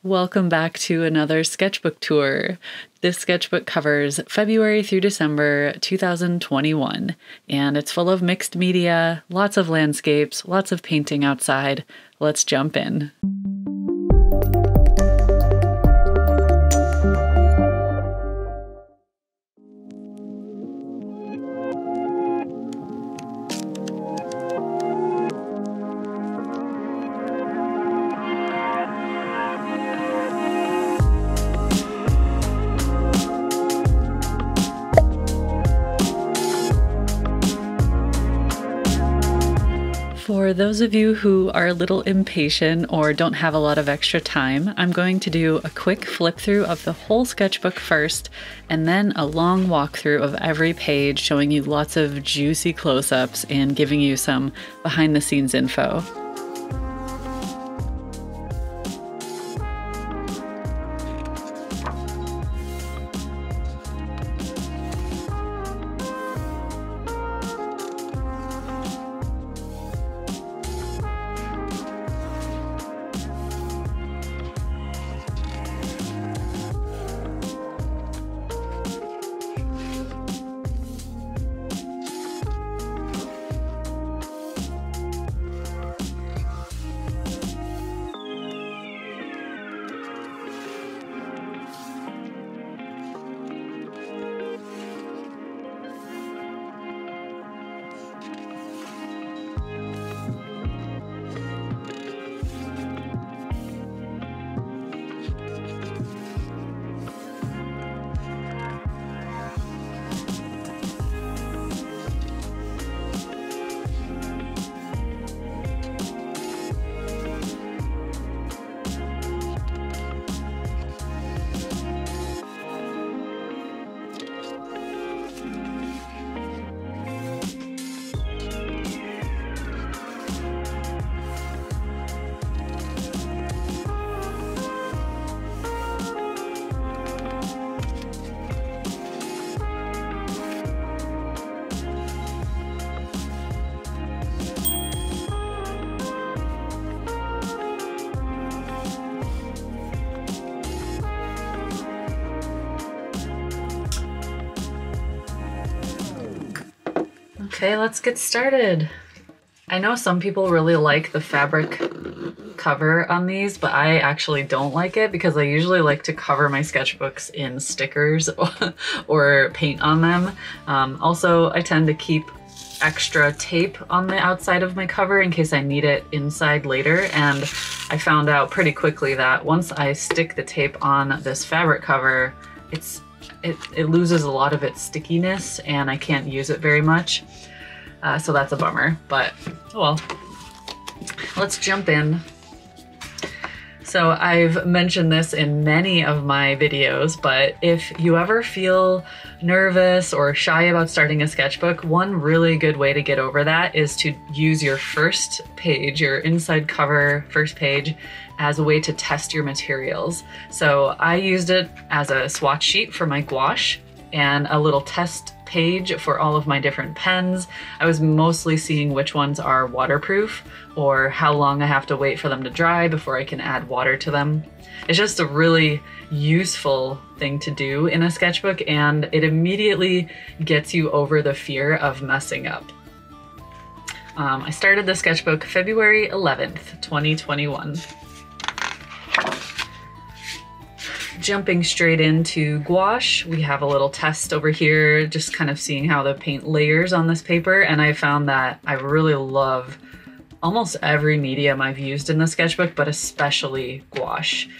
Welcome back to another sketchbook tour. This sketchbook covers February through December 2021, and it's full of mixed media, lots of landscapes, lots of painting outside. Let's jump in. For those of you who are a little impatient or don't have a lot of extra time, I'm going to do a quick flip through of the whole sketchbook first, and then a long walkthrough of every page showing you lots of juicy close-ups and giving you some behind-the-scenes info. Okay, let's get started. I know some people really like the fabric cover on these, but I actually don't like it because I usually like to cover my sketchbooks in stickers or paint on them. Also, I tend to keep extra tape on the outside of my cover in case I need it inside later, and I found out pretty quickly that once I stick the tape on this fabric cover, it loses a lot of its stickiness and I can't use it very much. So that's a bummer, but oh well. Let's jump in. So I've mentioned this in many of my videos, but if you ever feel nervous or shy about starting a sketchbook, one really good way to get over that is to use your first page, your inside cover first page, as a way to test your materials. So I used it as a swatch sheet for my gouache and a little test page for all of my different pens. I was mostly seeing which ones are waterproof or how long I have to wait for them to dry before I can add water to them. It's just a really useful thing to do in a sketchbook, and it immediately gets you over the fear of messing up. I started the sketchbook February 11th, 2021. Jumping straight into gouache, we have a little test over here, just kind of seeing how the paint layers on this paper, and I found that I really love almost every medium I've used in the sketchbook, but especially gouache.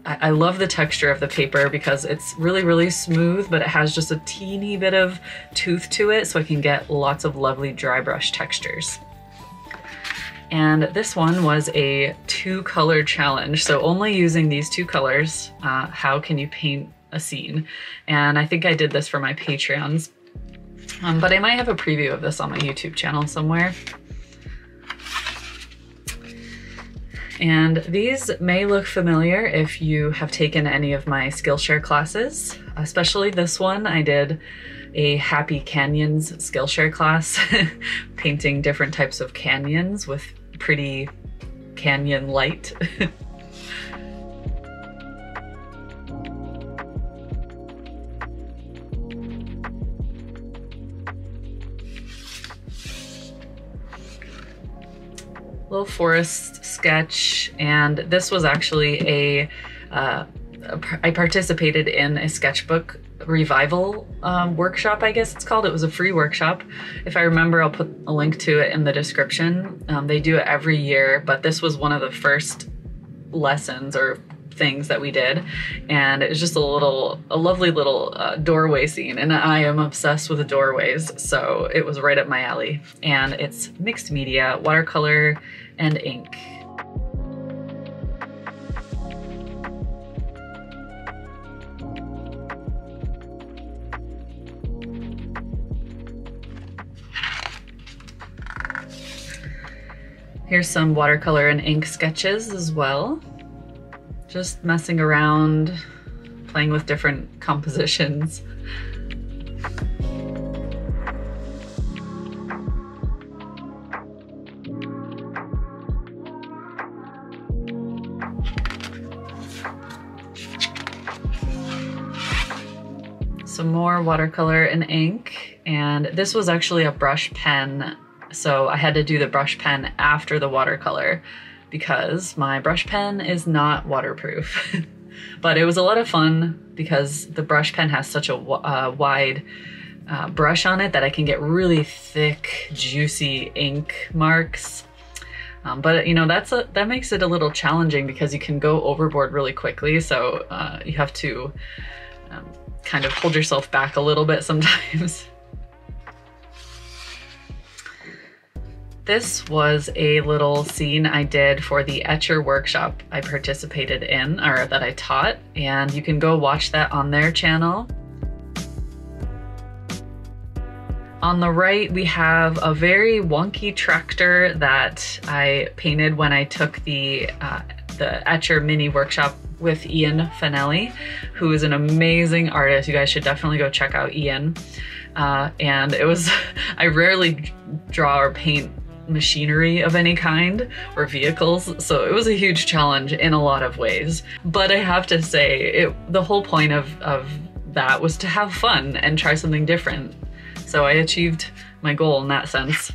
I love the texture of the paper because it's really, really smooth, but it has just a teeny bit of tooth to it, so I can get lots of lovely dry brush textures. And this one was a 2-color challenge. So only using these 2 colors, how can you paint a scene? And I think I did this for my Patreons, but I might have a preview of this on my YouTube channel somewhere. And these may look familiar if you have taken any of my Skillshare classes, especially this one. I did a Happy Canyons Skillshare class, painting different types of canyons with pretty canyon light. little forest sketch, and this was actually I participated in a sketchbook revival workshop, I guess it's called. It was a free workshop. If I remember, I'll put a link to it in the description. They do it every year, but this was one of the first lessons or things that we did, and it was just a lovely little doorway scene, and I am obsessed with doorways, so it was right up my alley. And it's mixed media, watercolor and ink. Here's some watercolor and ink sketches as well. Just messing around, playing with different compositions. Some more watercolor and ink, and this was actually a brush pen, so I had to do the brush pen after the watercolor because my brush pen is not waterproof. But it was a lot of fun because the brush pen has such a wide brush on it that I can get really thick, juicy ink marks. But you know, that makes it a little challenging because you can go overboard really quickly, so you have to kind of hold yourself back a little bit sometimes. This was a little scene I did for the Etchr workshop I participated in, or that I taught, and you can go watch that on their channel. On the right, we have a very wonky tractor that I painted when I took the Etchr mini workshop with Ian Fanelli, who is an amazing artist. You guys should definitely go check out Ian. And it was, I rarely draw or paint machinery of any kind or vehicles, so it was a huge challenge in a lot of ways. But I have to say, the whole point of that was to have fun and try something different. So I achieved my goal in that sense.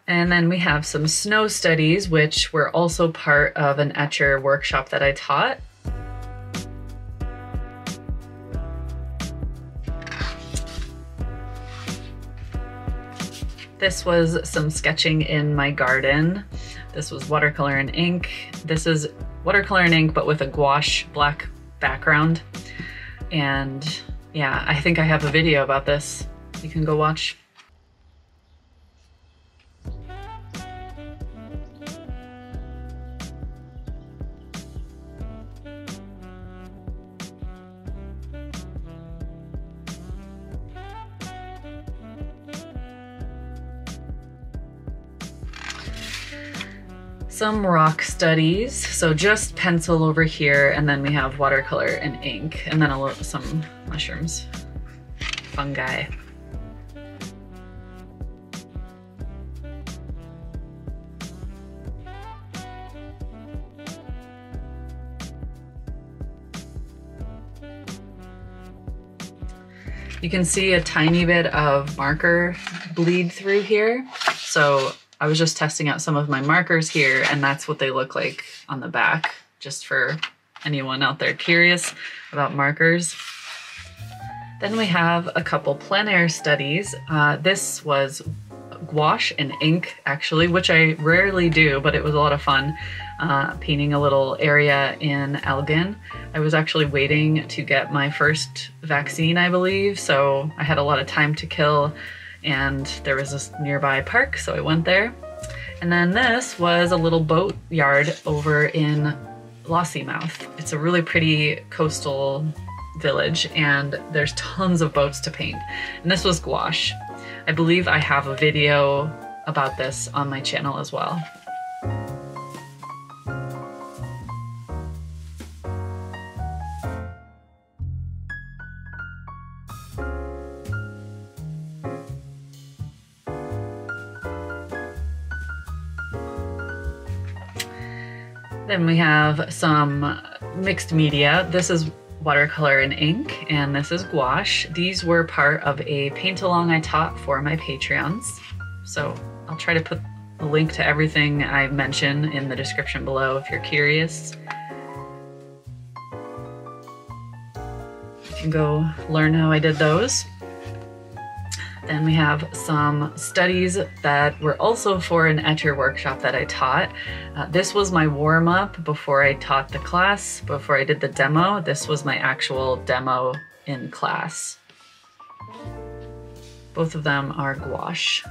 And then we have some snow studies, which were also part of an Etchr workshop that I taught. This was some sketching in my garden. This was watercolor and ink. This is watercolor and ink, but with a gouache black background. And yeah, I think I have a video about this you can go watch. Some rock studies, so just pencil over here, and then we have watercolor and ink, and then some mushrooms, fungi. You can see a tiny bit of marker bleed through here, so I was just testing out some of my markers here, and that's what they look like on the back, just for anyone out there curious about markers. Then we have a couple plein air studies. This was gouache and ink, actually, which I rarely do, but it was a lot of fun painting a little area in Elgin. I was actually waiting to get my first vaccine, I believe, so I had a lot of time to kill, and there was this nearby park, so I went there. And then this was a little boat yard over in Lossiemouth. It's a really pretty coastal village, and there's tons of boats to paint. And this was gouache. I believe I have a video about this on my channel as well. Then we have some mixed media. This is watercolor and ink, and this is gouache. These were part of a paint along I taught for my Patreons. So I'll try to put a link to everything I mention in the description below if you're curious. You can go learn how I did those. Then we have some studies that were also for an Etchr workshop that I taught. This was my warm-up before I taught the class, before I did the demo. This was my actual demo in class. Both of them are gouache.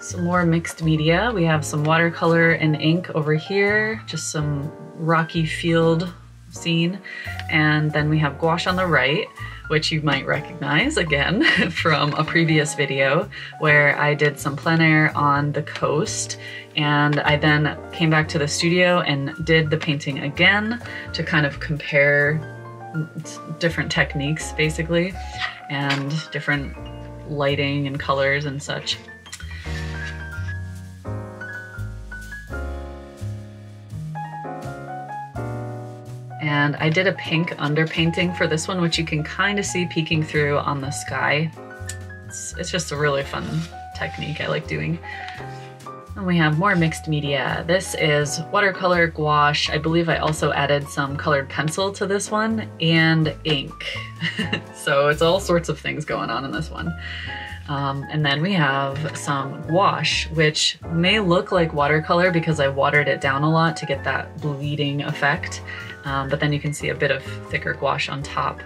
Some more mixed media. We have some watercolor and ink over here, just some rocky field scene. And then we have gouache on the right, which you might recognize again from a previous video where I did some plein air on the coast. And I then came back to the studio and did the painting again to kind of compare different techniques basically, and different lighting and colors and such. And I did a pink underpainting for this one, which you can kind of see peeking through on the sky. It's just a really fun technique I like doing. And we have more mixed media. This is watercolor gouache. I believe I also added some colored pencil to this one and ink. So it's all sorts of things going on in this one. And then we have some gouache, which may look like watercolor because I watered it down a lot to get that bleeding effect. But then you can see a bit of thicker gouache on top.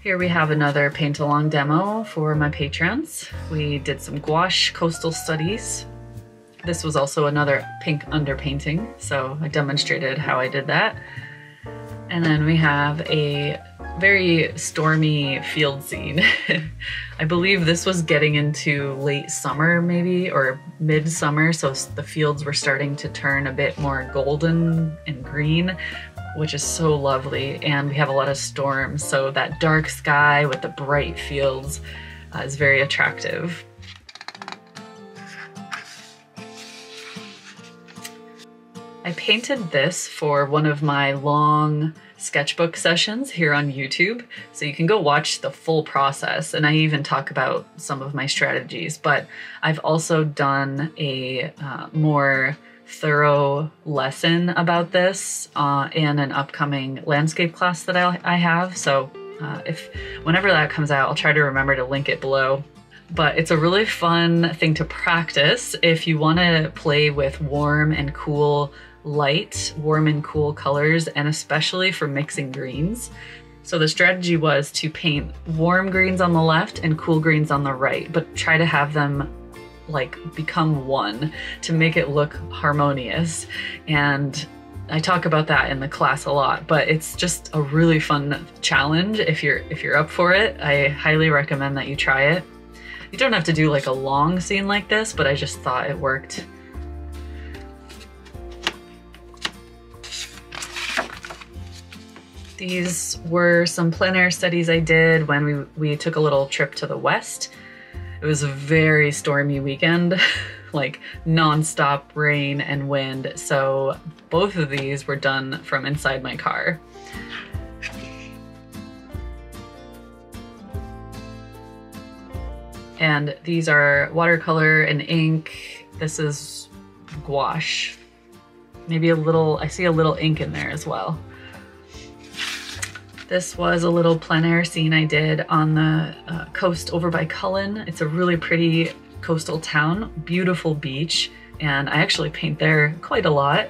Here we have another paint along demo for my patrons. We did some gouache coastal studies. This was also another pink underpainting, so I demonstrated how I did that. And then we have a very stormy field scene. I believe this was getting into late summer maybe, or midsummer, so the fields were starting to turn a bit more golden and green, which is so lovely. And we have a lot of storms, so that dark sky with the bright fields is very attractive. I painted this for one of my long sketchbook sessions here on YouTube, so you can go watch the full process, and I even talk about some of my strategies, but I've also done a more thorough lesson about this in an upcoming landscape class that I have, so whenever that comes out, I'll try to remember to link it below. But it's a really fun thing to practice if you want to play with warm and cool light, warm and cool colors, and especially for mixing greens. So the strategy was to paint warm greens on the left and cool greens on the right, but try to have them like become one to make it look harmonious. And I talk about that in the class a lot, but it's just a really fun challenge. If you're up for it, I highly recommend that you try it. You don't have to do like a long scene like this, but I just thought it worked. These were some plein air studies I did when we took a little trip to the west. It was a very stormy weekend, like non-stop rain and wind, so both of these were done from inside my car. And these are watercolor and ink. This is gouache. Maybe a little, I see a little ink in there as well. This was a little plein air scene I did on the coast over by Cullen. It's a really pretty coastal town, beautiful beach, and I actually paint there quite a lot.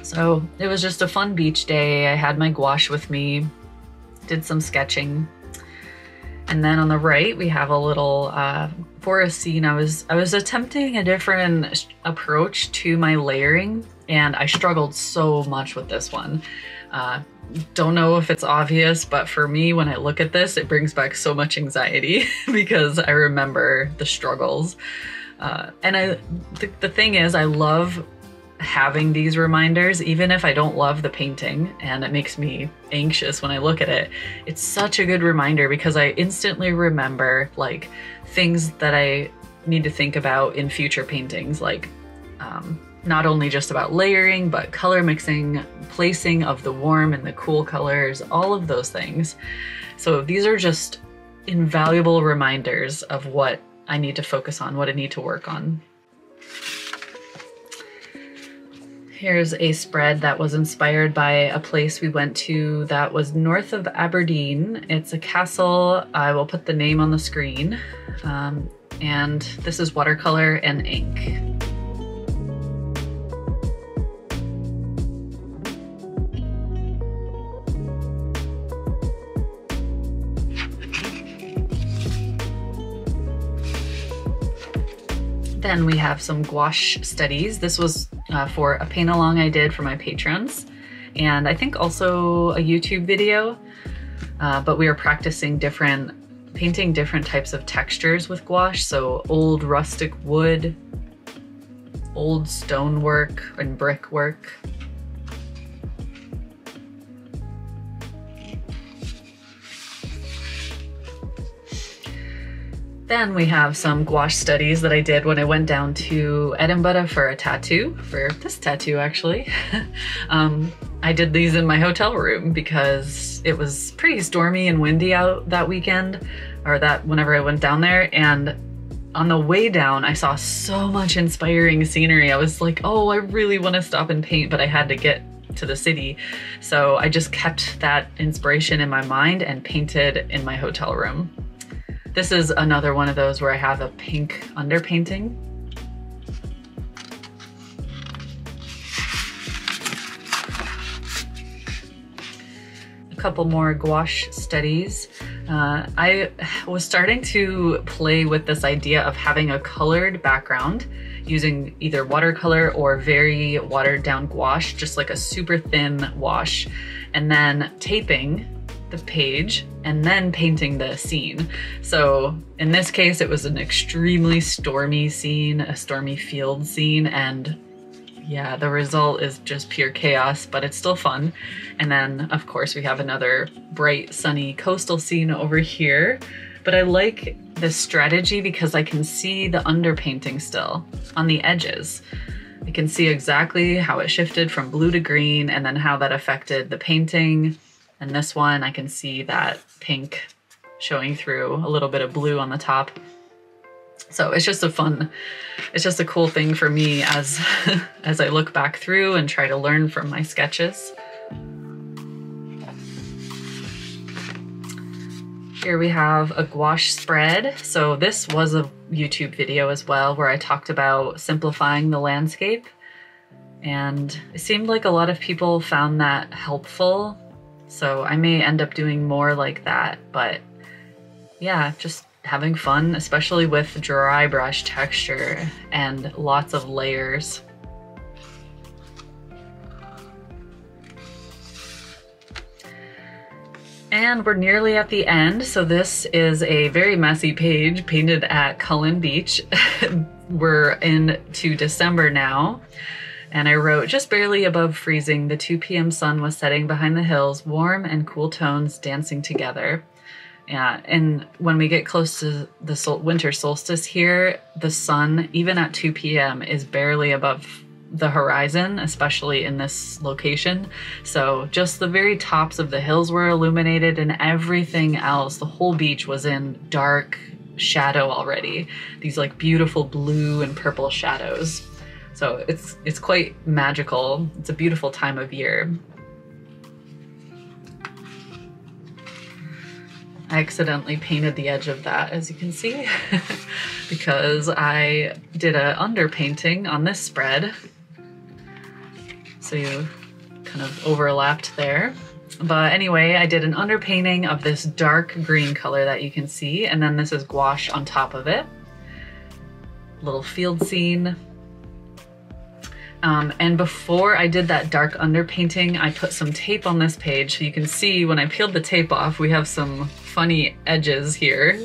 So it was just a fun beach day. I had my gouache with me, did some sketching. And then on the right, we have a little forest scene. I was attempting a different approach to my layering, and I struggled so much with this one. Don't know if it's obvious, but for me, when I look at this, it brings back so much anxiety because I remember the struggles. And the thing is, I love having these reminders, even if I don't love the painting and it makes me anxious when I look at it. It's such a good reminder because I instantly remember like things that I need to think about in future paintings, like not only just about layering, but color mixing, placing of the warm and the cool colors, all of those things. So these are just invaluable reminders of what I need to focus on, what I need to work on. Here's a spread that was inspired by a place we went to that was north of Aberdeen. It's a castle. I will put the name on the screen. And this is watercolor and ink. Then we have some gouache studies. This was for a paint along I did for my patrons, and I think also a YouTube video, but we are practicing painting different types of textures with gouache. So old rustic wood, old stonework and brickwork. Then we have some gouache studies that I did when I went down to Edinburgh for a tattoo, for this tattoo actually. I did these in my hotel room because it was pretty stormy and windy out that weekend, or that whenever I went down there, and on the way down I saw so much inspiring scenery. I was like, oh, I really want to stop and paint, but I had to get to the city. So I just kept that inspiration in my mind and painted in my hotel room. This is another one of those where I have a pink underpainting. A couple more gouache studies. I was starting to play with this idea of having a colored background using either watercolor or very watered down gouache, just like a super thin wash, and then taping the page and then painting the scene. So in this case, it was an extremely stormy scene, a stormy field scene, and yeah, the result is just pure chaos, but it's still fun. And then of course we have another bright sunny coastal scene over here. But I like this strategy because I can see the underpainting still on the edges. I can see exactly how it shifted from blue to green and then how that affected the painting. And this one, I can see that pink showing through, a little bit of blue on the top. So it's just a cool thing for me as, as I look back through and try to learn from my sketches. Here we have a gouache spread. So this was a YouTube video as well where I talked about simplifying the landscape. And it seemed like a lot of people found that helpful. So I may end up doing more like that, but yeah, just having fun, especially with dry brush texture and lots of layers. And we're nearly at the end. So this is a very messy page painted at Cullen Beach. We're into December now. And I wrote, just barely above freezing, the 2 p.m. sun was setting behind the hills, warm and cool tones dancing together. Yeah, and when we get close to the winter solstice here, the sun, even at 2 p.m., is barely above the horizon, especially in this location. So just the very tops of the hills were illuminated, and everything else, the whole beach was in dark shadow already. These like beautiful blue and purple shadows. So it's quite magical. It's a beautiful time of year. I accidentally painted the edge of that, as you can see, because I did a underpainting on this spread. So you kind of overlapped there. But anyway, I did an underpainting of this dark green color that you can see, and then this is gouache on top of it. Little field scene. And before I did that dark underpainting, I put some tape on this page. So you can see when I peeled the tape off, we have some funny edges here,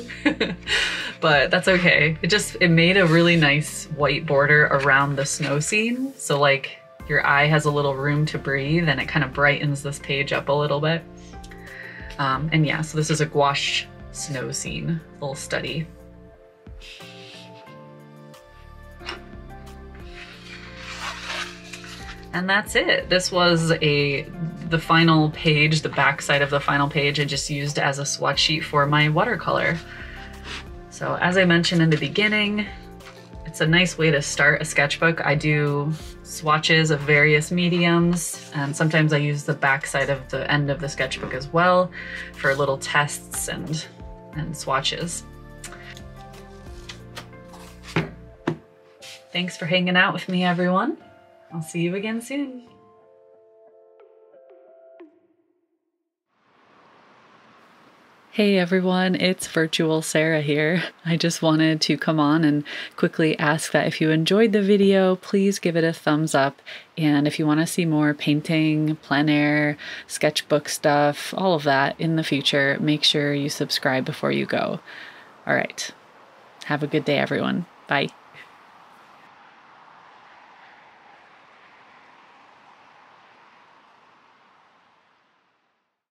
but that's okay. It made a really nice white border around the snow scene. So like your eye has a little room to breathe, and it kind of brightens this page up a little bit. And yeah, so this is a gouache snow scene, little study. And that's it. This was the final page, the back side of the final page I just used as a swatch sheet for my watercolor. So as I mentioned in the beginning, it's a nice way to start a sketchbook. I do swatches of various mediums, and sometimes I use the back side of the end of the sketchbook as well for little tests and swatches. Thanks for hanging out with me, everyone. I'll see you again soon. Hey everyone, it's Virtual Sarah here. I just wanted to come on and quickly ask that if you enjoyed the video, please give it a thumbs up. And if you want to see more painting, plein air, sketchbook stuff, all of that in the future, make sure you subscribe before you go. All right. Have a good day, everyone. Bye.